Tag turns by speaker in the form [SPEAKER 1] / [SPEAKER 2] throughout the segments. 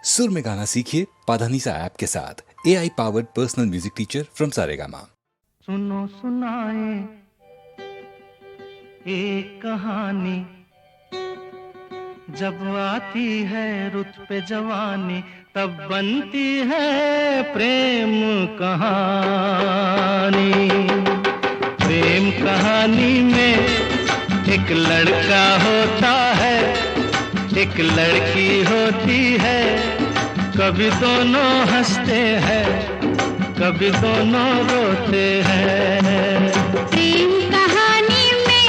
[SPEAKER 1] सुर में गाना सीखिए पाधानीसा ऐप के साथ। AI powered personal music teacher from Saregama.
[SPEAKER 2] सुनो सुनाए एक कहानी, जब आती है रुत पे जवानी तब बनती है प्रेम कहानी। प्रेम कहानी में एक लड़का होता है, एक लड़की होती है, कभी दोनों हंसते हैं, कभी दोनों रोते हैं।
[SPEAKER 3] प्रेम कहानी में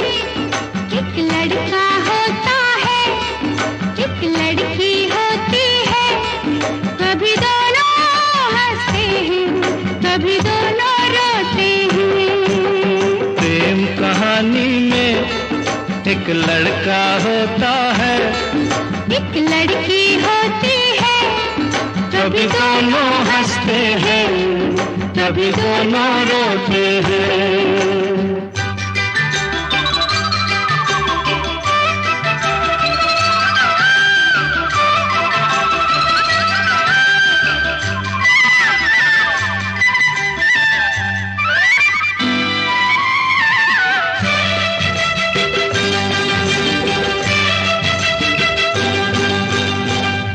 [SPEAKER 3] एक लड़का होता है, एक लड़की होती है, कभी दोनों हंसते हैं, कभी दोनों रोते हैं।
[SPEAKER 2] प्रेम कहानी में एक लड़का होता है,
[SPEAKER 3] एक लड़की होती है,
[SPEAKER 2] कभी दोनों हंसते हैं, कभी दोनों रोते हैं।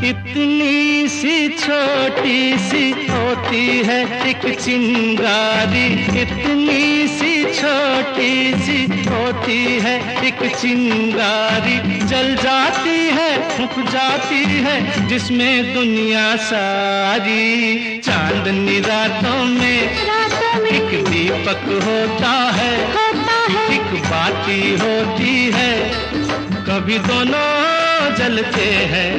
[SPEAKER 2] इतनी सी छोटी सी होती है एक चिंगारी, इतनी सी छोटी सी होती है एक चिंगारी, जल जाती है फूंक जाती है जिसमें दुनिया सारी। चांदनी रातों में एक दीपक होता है, एक बाती होती है, कभी दोनों जलते हैं,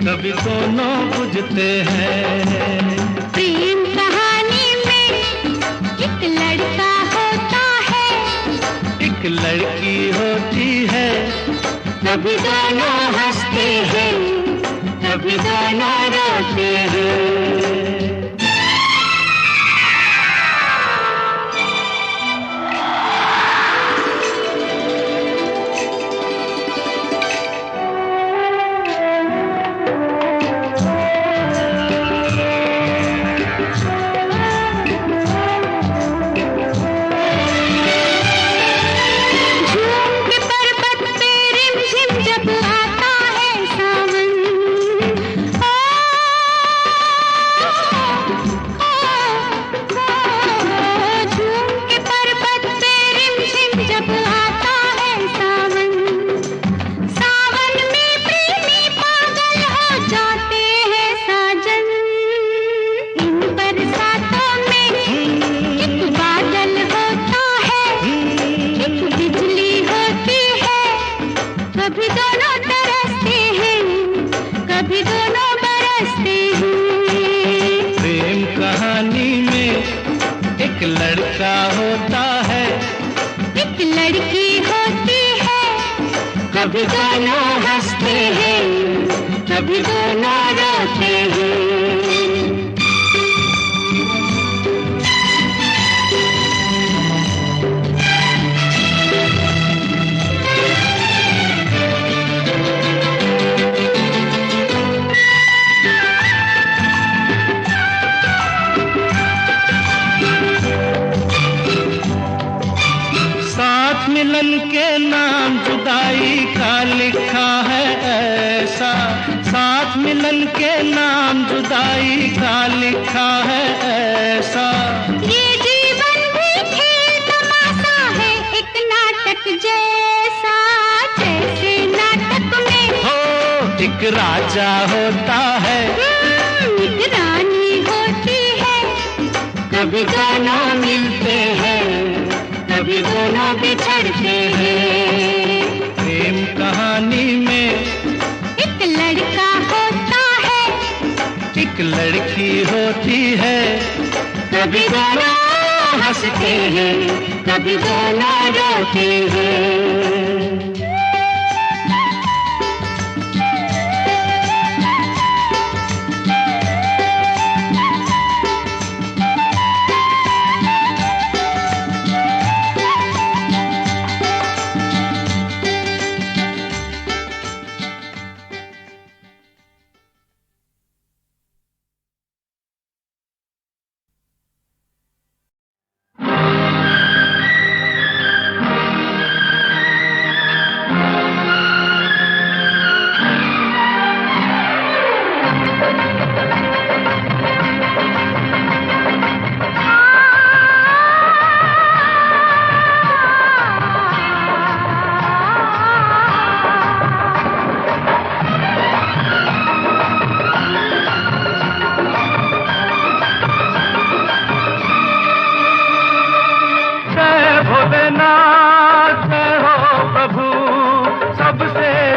[SPEAKER 2] कभी दोनों बुझते हैं।
[SPEAKER 3] प्रेम कहानी में एक लड़का होता है,
[SPEAKER 2] एक लड़की होती है, कभी दोनों हंसते हैं, कभी दोनों रोते हैं।
[SPEAKER 3] कभी दोनों तरसते हैं, कभी दोनों बरसते हैं।
[SPEAKER 2] प्रेम कहानी में एक लड़का होता है,
[SPEAKER 3] एक लड़की होती है,
[SPEAKER 2] कभी दोनों हंसते हैं, कभी दोनों रोते हैं। मिलन के नाम जुदाई का लिखा है ऐसा, साथ मिलन के नाम जुदाई का लिखा है ऐसा।
[SPEAKER 3] ये जीवन भी खेल तमाशा है एक नाटक जैसा, जैसे नाटक में
[SPEAKER 2] हो एक राजा होता है,
[SPEAKER 3] एक रानी होती है,
[SPEAKER 2] कभी दोनों मिलते हैं, कभी दोनों बिछड़ते हैं। प्रेम कहानी में
[SPEAKER 3] एक लड़का होता है,
[SPEAKER 2] एक लड़की होती है, कभी दोनों हंसते हैं, कभी दोनों रोते हैं।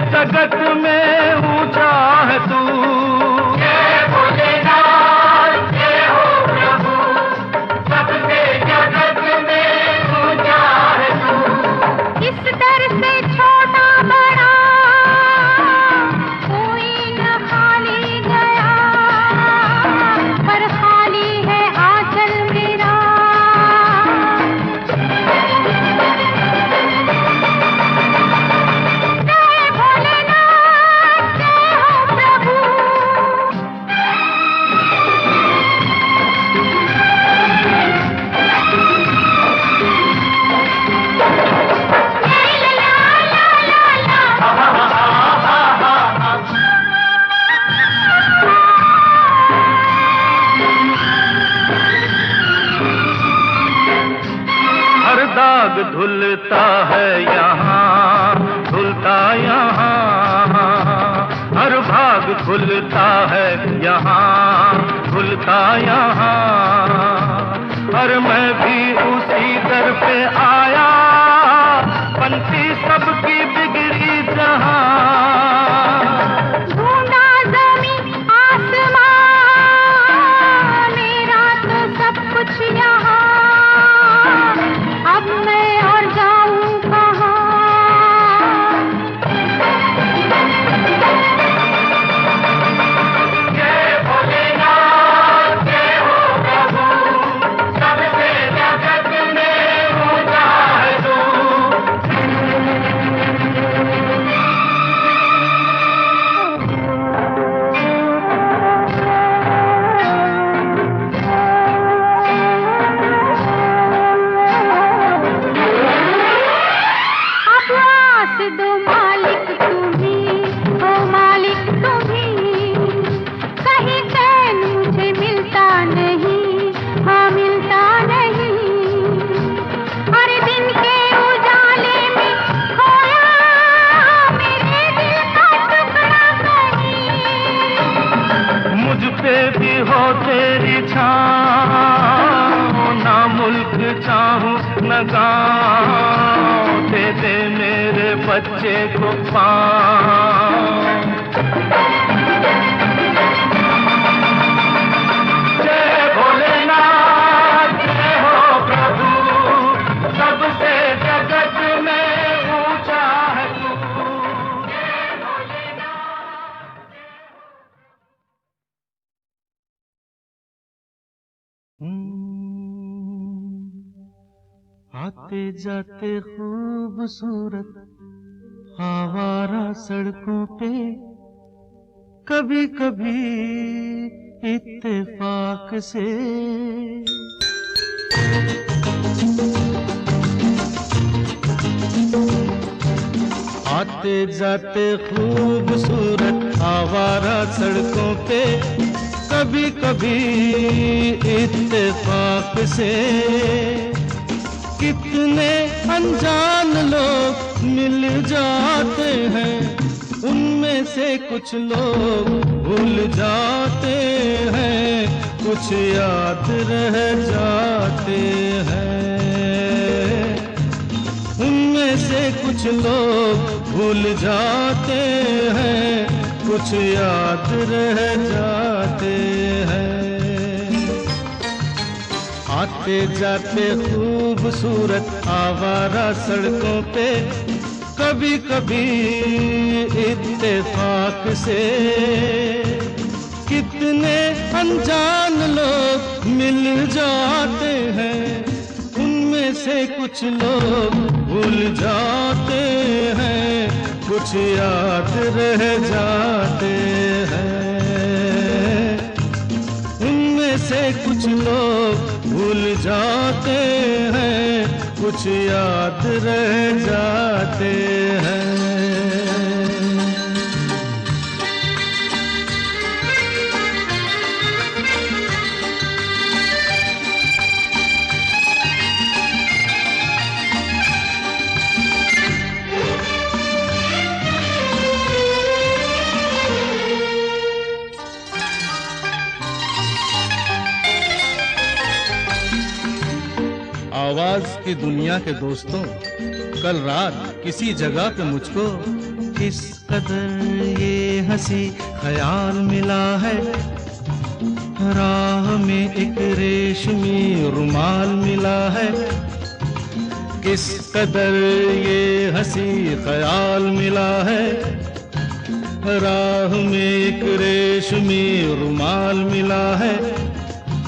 [SPEAKER 2] जगत में ऊंचा है तू। जय भोलेनाथ जय हो प्रभु, सबसे जगत में ऊंचा है तू।
[SPEAKER 3] इस दर से छोटा बड़ा कोई न खाली गया, पर खाली है आंचल मेरा।
[SPEAKER 2] दाग धुलता है यहाँ, धुलता यहाँ, हर भाग खुलता है यहाँ, खुलता यहाँ। और मैं भी उसी दर पे आया, बनती सबकी बिगड़ी जहाँ।
[SPEAKER 3] ढूंढा ज़मीं आसमां, मेरा तो सब कुछ यहाँ। अब मैं और जाऊं कहाँ?
[SPEAKER 2] जय भोलेनाथ जय हो प्रभु, सबसे जगत में ऊंचा है तू।
[SPEAKER 3] दो मालिक तुम्ही, ओ मालिक तुम्ही, कहीं चैन मुझे मिलता नहीं, हाँ मिलता नहीं। हर दिन के उजाले में खोया मेरे दिल का टुकड़ा कहीं।
[SPEAKER 2] मुझ पे भी हो तेरी छाँव, ना मुल्क चाहूं न गाँव, दे दे मेरे बच्चे को पाँव। जय भोलेनाथ जय हो प्रभु, सबसे जगत में ऊंचा है तू। जय भोलेनाथ। आते जाते खूबसूरत आवारा सड़कों पे, कभी कभी इत्तेफाक से। आते जाते खूबसूरत आवारा सड़कों पे, कभी कभी इत्तेफाक से। कितने अनजान लोग मिल जाते हैं, उनमें से कुछ लोग भूल जाते हैं, कुछ याद रह जाते हैं। उनमें से कुछ लोग भूल जाते हैं, कुछ याद रह जाते हैं। आते जाते खूबसूरत आवारा सड़कों पे, कभी कभी इत्तेफाक से। कितने अनजान लोग मिल जाते हैं, उनमें से कुछ लोग भूल जाते हैं, कुछ याद रह जाते हैं। उनमें से कुछ लोग भूल जाते हैं, कुछ याद रह जाते हैं।
[SPEAKER 4] आवाज की दुनिया के दोस्तों, कल रात किसी जगह पे मुझको किस कदर ये हंसी ख्याल मिला है, राह में एक रेशमी रुमाल मिला है। किस कदर ये हंसी ख्याल मिला है, राह में एक रेशमी रुमाल मिला है।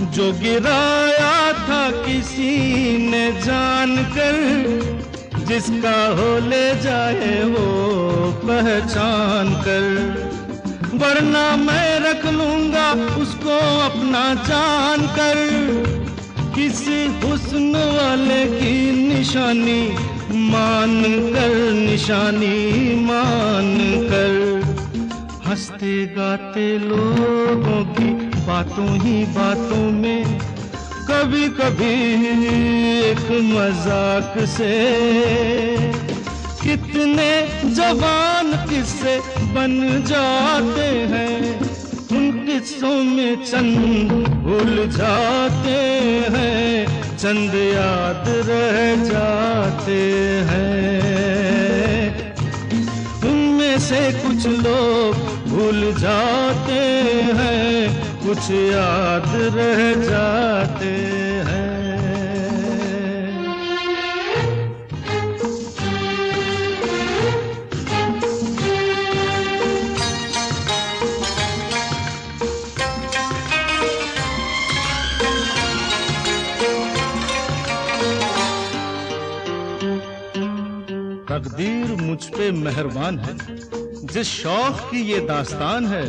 [SPEAKER 4] जो गिराया था किसी ने जानकर, जिसका हो ले जाए वो पहचान कर, वरना मैं रख लूंगा उसको अपना जान कर। किसी हुस्न वाले की निशानी मान कर, निशानी मान कर। हंसते गाते लोगों की बातों ही बातों में कभी कभी एक मजाक से कितने जवान किस्से बन जाते हैं। उन किस्सों में चंद भूल जाते हैं, चंद याद रह जाते हैं। उनमें से कुछ लोग भूल जाते हैं, कुछ याद रह जाते हैं। तकदीर मुझ पे मेहरबान है, जिस शौक की ये दास्तान है,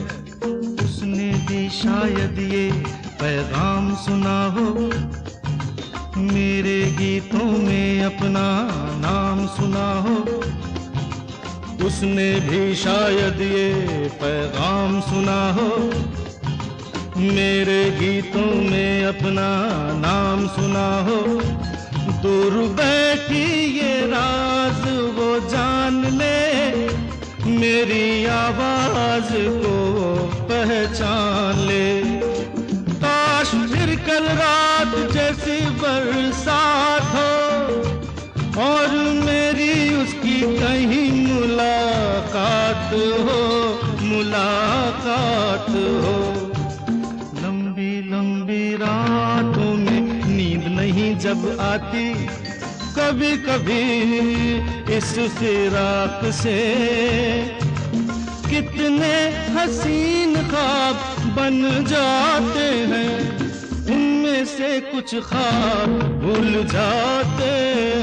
[SPEAKER 4] उसने भी शायद ये पैगाम सुना हो। मेरे गीतों में अपना नाम सुना हो, उसने भी शायद ये पैगाम सुना हो। मेरे गीतों में अपना नाम सुना हो। दूर बैठी ये राज वो जान ले, मेरी आवाज को पहचान ले। काश फिर कल रात जैसी बरसात हो और मेरी उसकी कहीं मुलाकात हो, मुलाकात हो। लंबी लंबी रातों में नींद नहीं जब आती, कभी कभी इस फिराक से कितने हसीन ख्वाब बन जाते हैं। उनमें से कुछ ख्वाब भूल जाते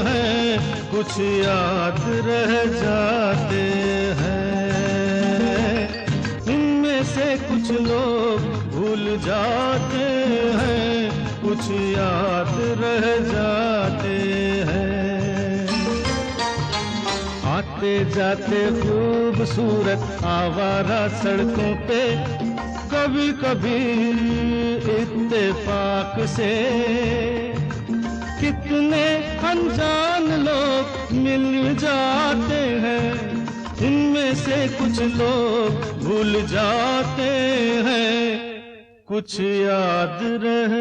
[SPEAKER 4] हैं, कुछ याद रह जाते हैं। उनमें से कुछ लोग भूल जाते हैं, कुछ याद रह जाते हैं। आते जाते खूबसूरत आवारा सड़कों पे कभी कभी इत्तेफाक से कितने अनजान लोग मिल जाते हैं। इनमें से कुछ लोग भूल जाते हैं, कुछ याद रह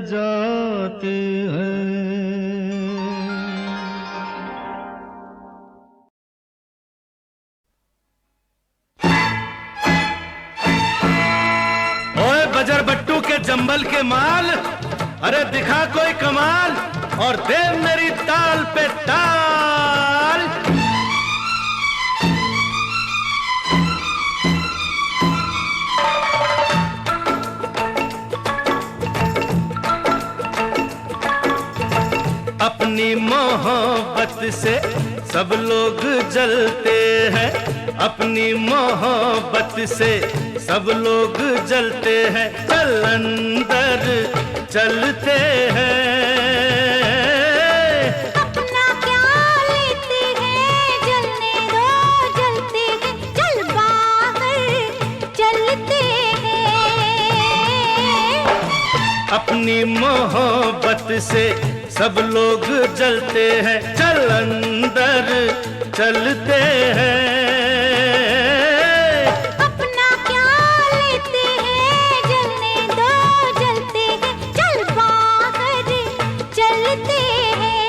[SPEAKER 4] जाते हैं।
[SPEAKER 5] ओए बजर बट्टू के जंबल के माल, अरे दिखा कोई कमाल और दे मेरी ताल पे ताल। अपनी मोहब्बत से सब लोग जलते हैं, अपनी मोहब्बत से सब लोग जलते हैं। चल अंदर चलते हैं।
[SPEAKER 3] अपना क्या लेते हैं, जलने दो जलते हैं, चल बाहर चलते हैं।
[SPEAKER 5] अपनी मोहब्बत से सब लोग जलते हैं, चल अंदर चलते हैं।
[SPEAKER 3] अपना क्या लेते हैं, जलने दो जलते हैं, चल बाहर चलते हैं।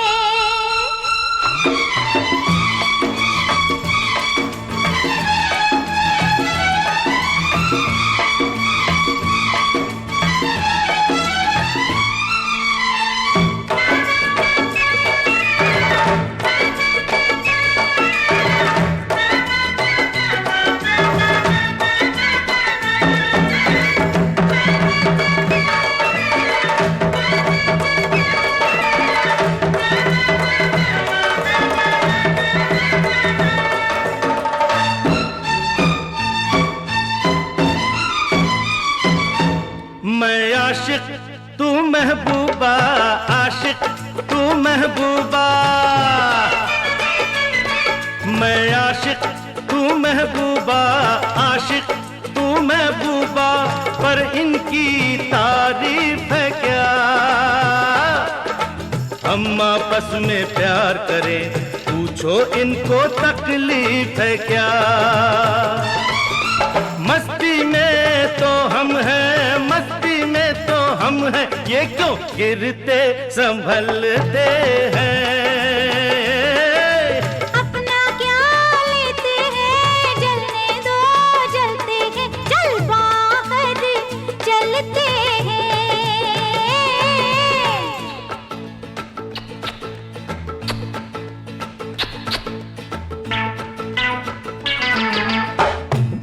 [SPEAKER 5] मैं आशिक तू महबूबा, आशिक तू महबूबा, मैं आशिक तू महबूबा, आशिक तू महबूबा, पर इनकी तारीफ है क्या? हम आपस में प्यार करें, पूछो इनको तकलीफ है क्या? मस्ती में तो हम हैं, मस्ती में तो हम हैं, ये क्यों गिरते संभलते हैं?
[SPEAKER 3] अपना क्या लेते हैं, जलने दो जलते हैं, चल बाहर चलते हैं।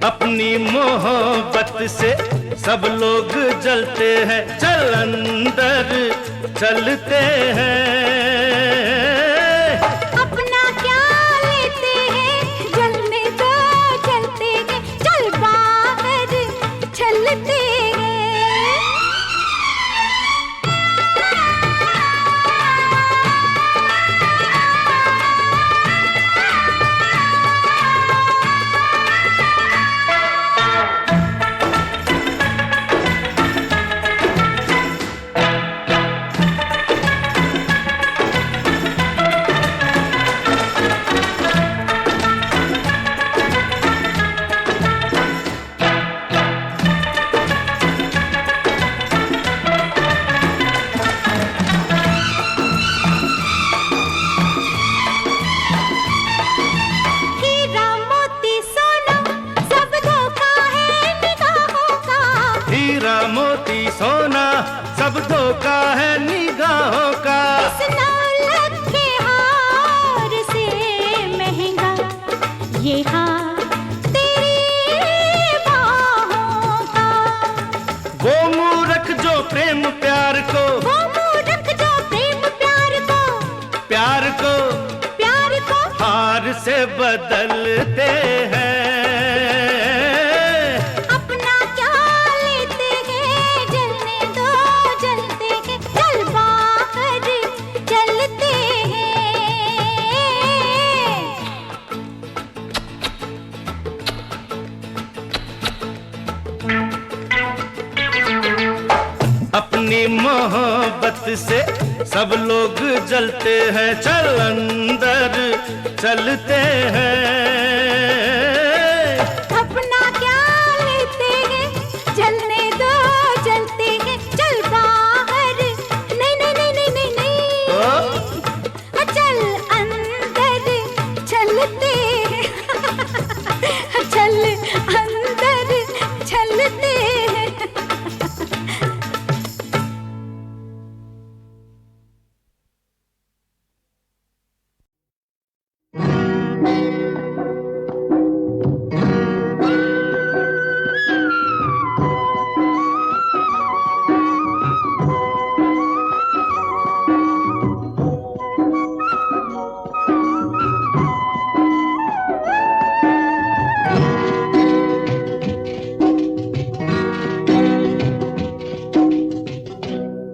[SPEAKER 5] अपनी मोहब्बत से सब लोग जलते हैं, चल अंदर चलते हैं।
[SPEAKER 3] अपना क्या लेते हैं, जलने दो जलते हैं, चल बाहर चलते हैं। हीरा मोती सोना सब धोखा है निगाहों का,
[SPEAKER 5] हीरा मोती सोना सब धोखा है निगाहों का।
[SPEAKER 3] इस दौलत के हार से महंगा ये हार तेरी बाहों का।
[SPEAKER 5] वो मूर्ख जो प्रेम प्यार को,
[SPEAKER 3] वो मूर्ख जो प्रेम प्यार को,
[SPEAKER 5] प्यार को
[SPEAKER 3] प्यार को
[SPEAKER 5] हार से बदलते हैं।
[SPEAKER 3] अपना क्या लेते हैं, जलने दो जलते हैं, चल बाहर चलते हैं।
[SPEAKER 5] अपनी मोहब्बत से सब लोग जलते हैं, चल अंदर चलते हैं।
[SPEAKER 3] अपना क्या लेते हैं, जलने दो जलते हैं, चल बाहर नहीं नहीं नहीं नहीं नहीं नहीं, चल अंदर चलते हैं। चल अंदर चलते हैं।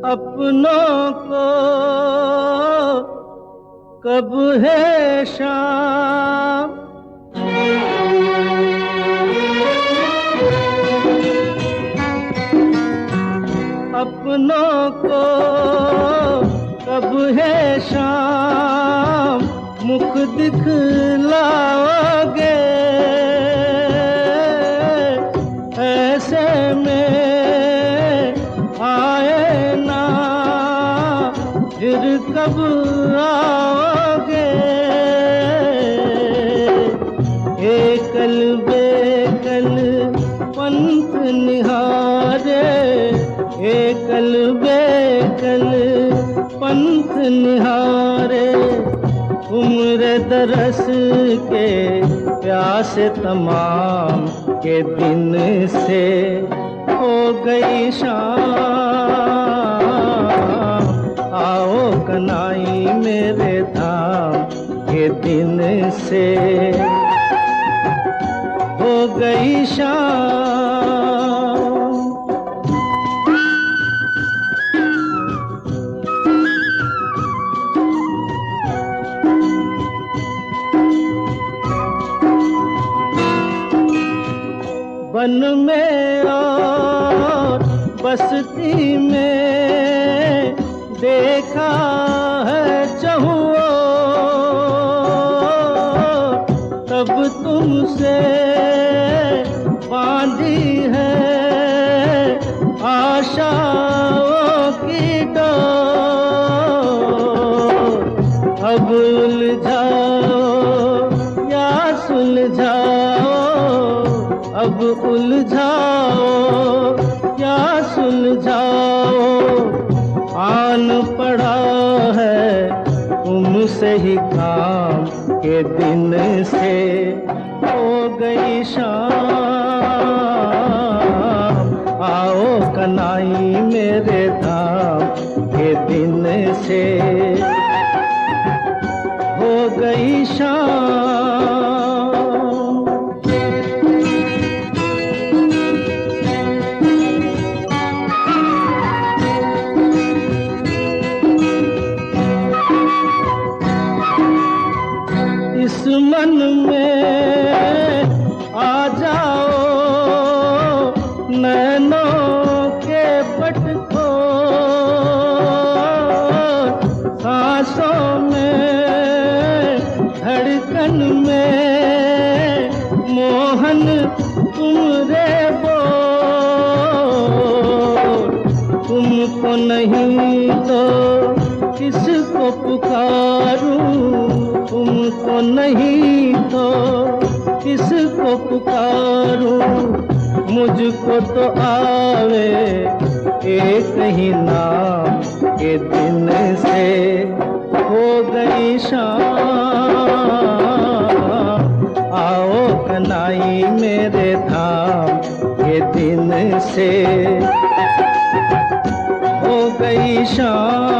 [SPEAKER 2] अपनों को कब है शाम, अपनों को कब है शाम, मुख दिखलाओगे ऐसे में आए ना फिर कब आओगे। एकल बेकल पंथ निहारे, एकल बेकल पंथ निहारे, उम्र दरस के प्यासे तमाम के दिन से हो गई शाम। आओ कनाई मेरे धाम के दिन से हो गई शाम। बस्ती में देखा है चहुओ, तब तुमसे बांधी है आशाओं की डोर। अब उलझाओ या सुलझाओ, अब उलझाओ या सुलझाओ, आन पड़ा है तुमसे ही काम के दिन से हो गई शाम। आओ कनाई मेरे धाम के दिन से हो गई शाम। इस मन में आ जाओ, नैनों के पट खोल, सांसों में धड़कन में मोहन तुम रे बोल। तुमको नहीं तो किसको पुकारूं, तुमको नहीं तो किसको पुकारूं, मुझको तो आवे एक ही नाम के दिन से हो गई शाम। आओ कनाई मेरे धाम के दिन से हो गई शाम।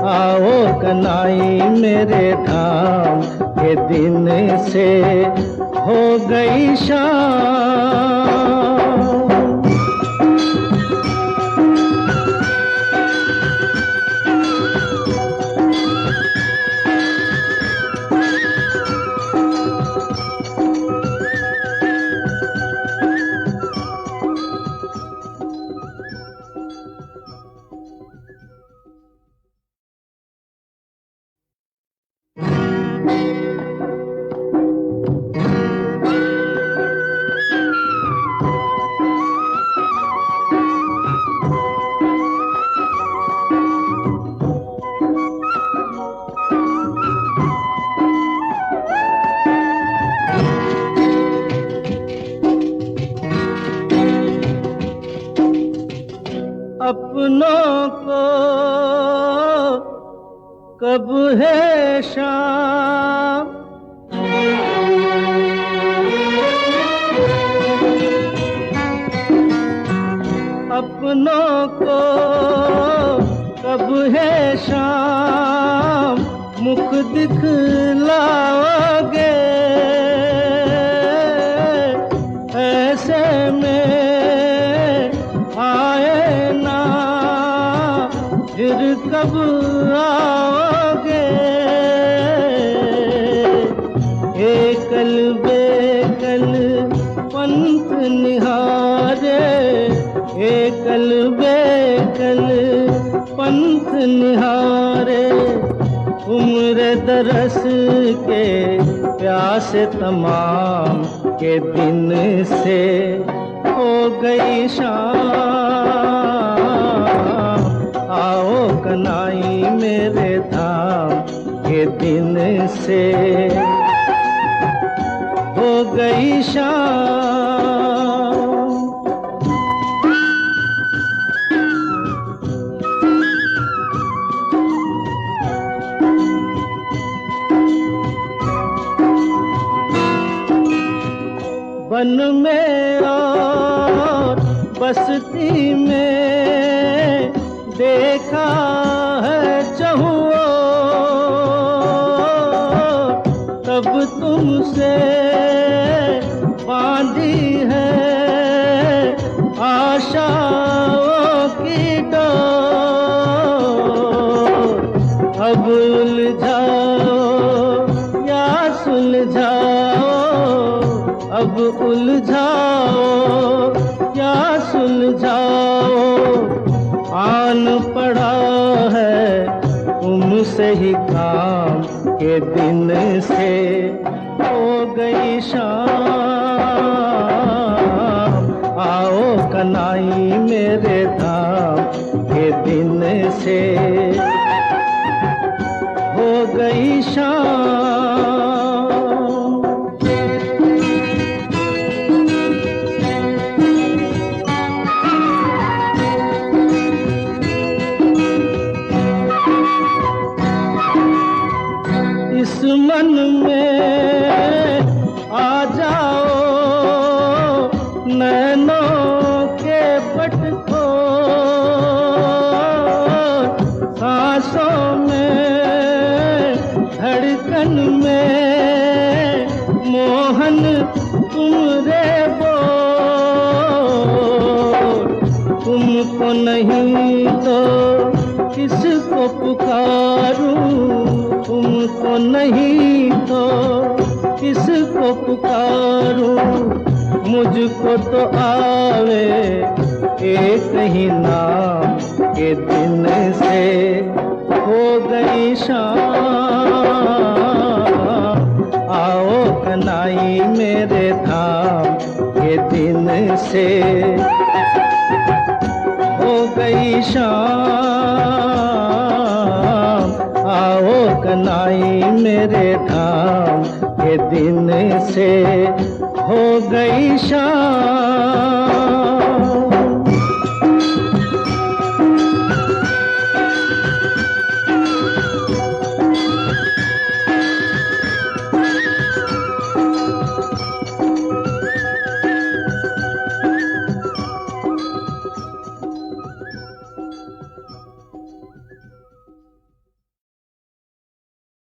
[SPEAKER 2] आओ कनाई मेरे धाम के दिन से हो गई शाम। अपनों को कब है शाम, अपनों को कब है शाम, मुख दिखलाओगे ऐसे में आए ना फिर कब आओगे। एकल बेकल पंथ निहारे, एकल बेकल पंथ निहारे, उम्र दरस के प्यास तमाम के दिन से हो गई शाम। आओ कनाई मेरे धाम के दिन से हो गई शाम। वन में और बस्ती में देखा है चहुओ, तब तुमसे बांधी है आशाओं की डोर। अब उलझाओ या सुलझाओ, अब उलझाओ या के दिन से हो गई शाम, आओ कनाई मेरे धाम के दिन से हो गई शाम। इस मन में आ जाओ नैनों के पट को, सांसों में धड़कन में मोहन तुम रे बोल, तुमको नहीं तो किसको पुकारूं, तुमको नहीं तो किसको पुकारूं, मुझको तो आवे एक ही नाम के दिन से हो गई शाम, आओ कनाई मेरे धाम के दिन से हो गई शाम, आओ कनाई मेरे धाम के दिन से हो गई शाम।